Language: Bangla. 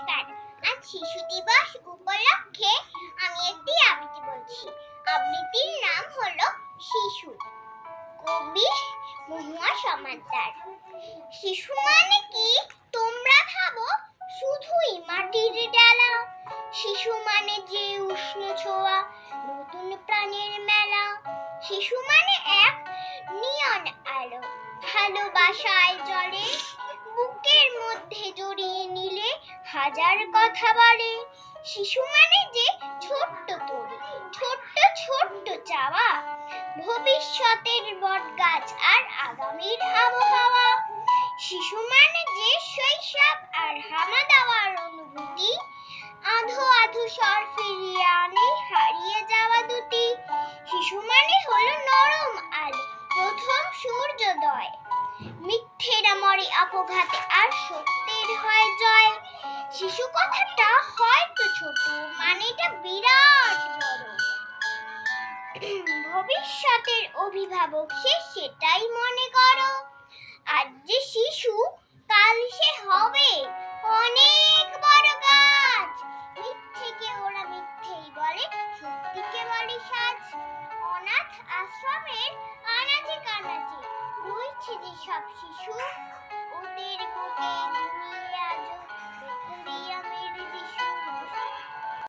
নমস্কার। আজ শিশু দিবস উপলক্ষে আমি একটি আবৃত্তি বলছি। আবৃত্তির নাম হলো শিশু। কবি মহুয়া সমাদ্দার। শিশু মানে কি তোমরা ভাবো শুধুই মাটির ডালা? শিশু মানে যে উষ্ণ ছোঁয়া, নতুন প্রাণের মেলা। শিশু মানে এক নিয়ন আলো, ভালোবাসায় জ্বলে, বুকের মধ্যে জড়িয়ে নিলে হাজার কথা বলে। শিশু মানে যে ছোট্ট তরী, ছোট্ট ছোট্ট চাওয়া, ভবিষ্যতের বটগাছ আর আগামীর আবহাওয়া। শিশু মানে যে শৈশব আর হামা দেওয়ার অনুভূতি, আধো আধো স্বর ফিরিয়ে আনে হারিয়ে যাওয়া দুটি। শিশু মানে হলো নরম আলো, প্রথম সূর্যোদয়, মিথ্যেরা মরে অপঘাতে আর সত্যের হয় জয়। শিশু কথাটা হয়তো ছোট, মানেটা বিরাট বড়। ভবিষ্যতের অভিভাবক সে সেটাই মনে করো। আজ যে শিশু, কাল সে হবে অনেক বড় গাছ। মিথ্যেকে ওরা মিথ্যেই বলে, সত্যিকে বলে সাজ। অনাথ আশ্রমের আনাচে কানাচে রয়েছে যে সব শিশু, ওদের বুকে ঘুমিয়ে আজও বেথলেয়ামের যিশু।